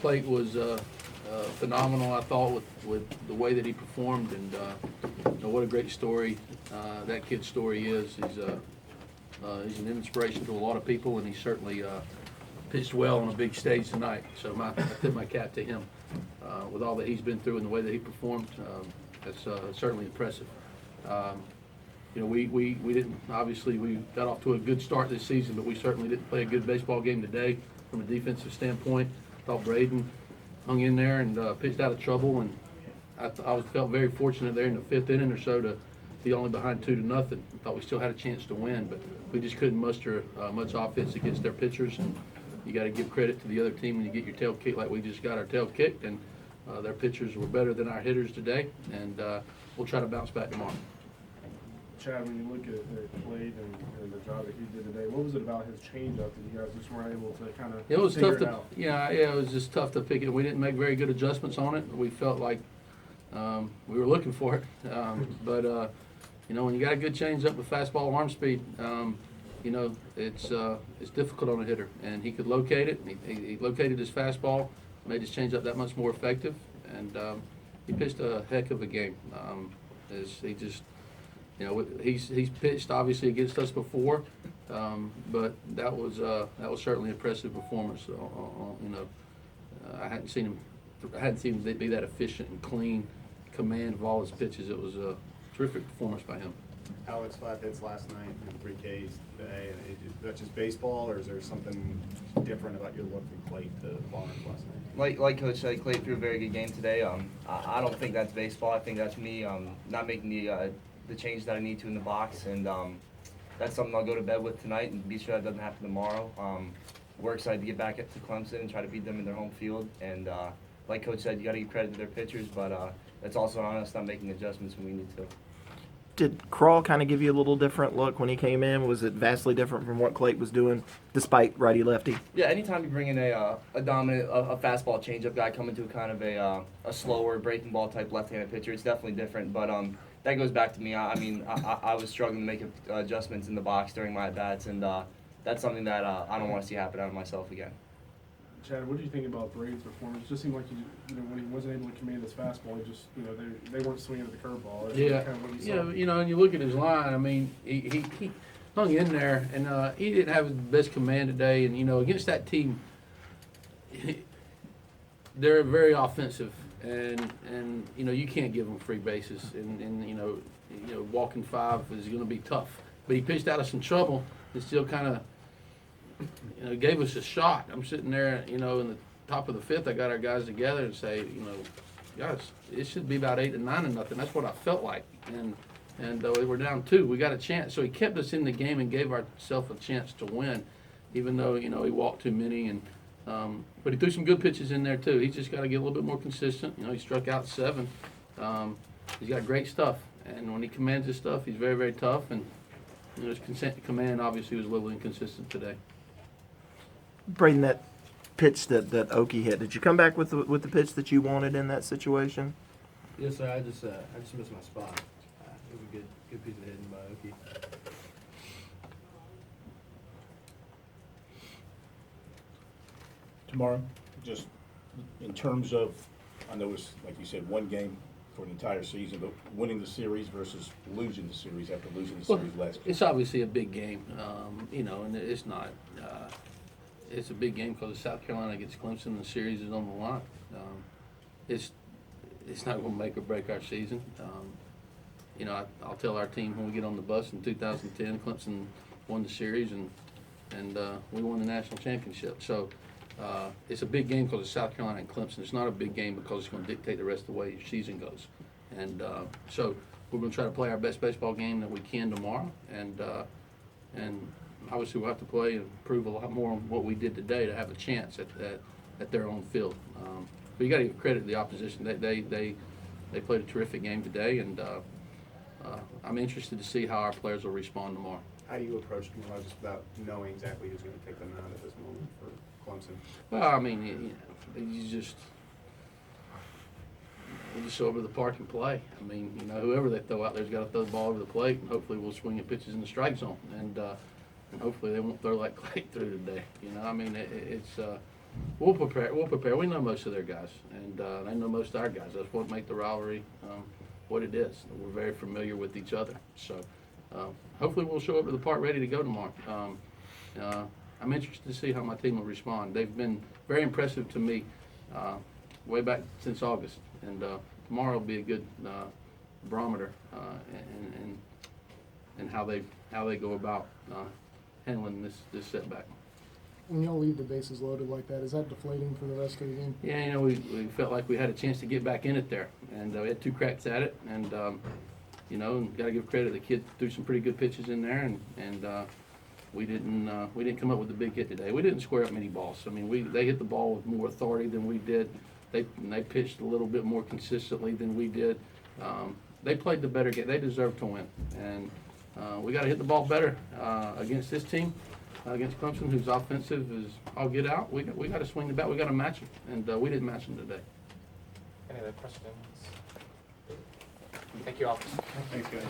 plate was phenomenal, I thought, with the way that he performed, and what a great story that kid's story is. He's an inspiration to a lot of people, and he certainly pitched well on a big stage tonight. So I tip my cap to him with all that he's been through and the way that he performed. That's certainly impressive. We didn't, obviously we got off to a good start this season, but we certainly didn't play a good baseball game today from a defensive standpoint. I thought Braden hung in there and pitched out of trouble, and I felt very fortunate there in the fifth inning or so to be only behind 2-0. I thought we still had a chance to win, but we just couldn't muster much offense against their pitchers, and you got to give credit to the other team when you get your tail kicked like we just got our tail kicked, and their pitchers were better than our hitters today, and we'll try to bounce back tomorrow. Chad, when you look at Blade and the job that he did today, what was it about his changeup that you guys just weren't able to kind of It was figure tough it to, out? yeah, it was just tough to pick it. We didn't make very good adjustments on it. We felt like we were looking for it, but when you got a good changeup with fastball arm speed, it's difficult on a hitter, and he could locate it. He located his fastball, made his changeup that much more effective, and he pitched a heck of a game. He just. He's pitched obviously against us before, but that was certainly an impressive performance. I hadn't seen him be that efficient and clean command of all his pitches. It was a terrific performance by him. Alex, 5 hits last night and 3 Ks today. Is that just baseball, or is there something different about your look from plate to Barnes last night? Like Coach said, Clay threw a very good game today. I don't think that's baseball. I think that's me not making the changes that I need to in the box, and that's something I'll go to bed with tonight and be sure that doesn't happen tomorrow. We're excited to get back to Clemson and try to beat them in their home field, and like Coach said, you got to give credit to their pitchers, but it's also on us not making adjustments when we need to. Did Crawl kind of give you a little different look when he came in? Was it vastly different from what Clayton was doing, despite righty-lefty? Yeah, anytime you bring in a dominant, a fastball changeup guy coming to kind of a slower breaking ball type left-handed pitcher, it's definitely different, but that goes back to me. I was struggling to make adjustments in the box during my at-bats, and that's something that I don't want to see happen out of myself again. Chad, what do you think about Brady's performance? It just seemed like when he wasn't able to command his fastball, he just they weren't swinging at the curveball. That's Yeah, kind of what you saw. and you look at his line. He hung in there, and he didn't have his best command today. And against that team, they're very offensive, and you can't give them free bases, and walking 5 is going to be tough. But he pitched out of some trouble and still kind of gave us a shot. I'm sitting there, in the top of the 5th. I got our guys together and say, guys, it should be about 8-9-0. That's what I felt like, and we're down 2. We got a chance. So he kept us in the game and gave ourselves a chance to win, even though he walked too many. And but he threw some good pitches in there too. He's just got to get a little bit more consistent. He struck out 7. He's got great stuff, and when he commands his stuff, he's very, very tough. And his command obviously was a little inconsistent today. Braden, that pitch that Okie hit, did you come back with the pitch that you wanted in that situation? Yes, sir. I just missed my spot. It was a good piece of hitting by Okie. Tomorrow, just in terms of, I know it's, like you said, one game for an entire season, but winning the series versus losing the series after losing the series last year. It's obviously a big game, and it's not. It's a big game because South Carolina against Clemson, and the series is on the line. It's not going to make or break our season. I'll tell our team when we get on the bus in 2010, Clemson won the series, and we won the national championship. So it's a big game because it's South Carolina and Clemson. It's not a big game because it's going to dictate the rest of the way your season goes. And so we're going to try to play our best baseball game that we can tomorrow, and obviously we'll have to play and prove a lot more on what we did today to have a chance at their own field. But you got to give credit to the opposition. They played a terrific game today, and I'm interested to see how our players will respond tomorrow. How do you approach tomorrow just without knowing exactly who's going to take them out at this moment for Clemson? Well, you just show up to the park and play. Whoever they throw out there's got to throw the ball over the plate, and hopefully we'll swing at pitches in the strike zone, and hopefully they won't throw like Clay threw today. we'll prepare. We'll prepare. We know most of their guys, and they know most of our guys. That's what makes the rivalry what it is. We're very familiar with each other. So hopefully we'll show up to the park ready to go tomorrow. I'm interested to see how my team will respond. They've been very impressive to me way back since August, and tomorrow will be a good barometer and how they go about handling this setback. When y'all leave the bases loaded like that, is that deflating for the rest of the game? Yeah, you know, we felt like we had a chance to get back in it there, and we had 2 cracks at it, and you know, got to give credit. The kid threw some pretty good pitches in there, and we didn't come up with the big hit today. We didn't square up many balls. I mean, they hit the ball with more authority than we did. They pitched a little bit more consistently than we did. They played the better game. They deserved to win, and we got to hit the ball better against this team. Against Clemson, whose offensive is all get out, we got to swing the bat. We got to match them, and we didn't match them today. Any other questions? Thank you all. Thanks, guys.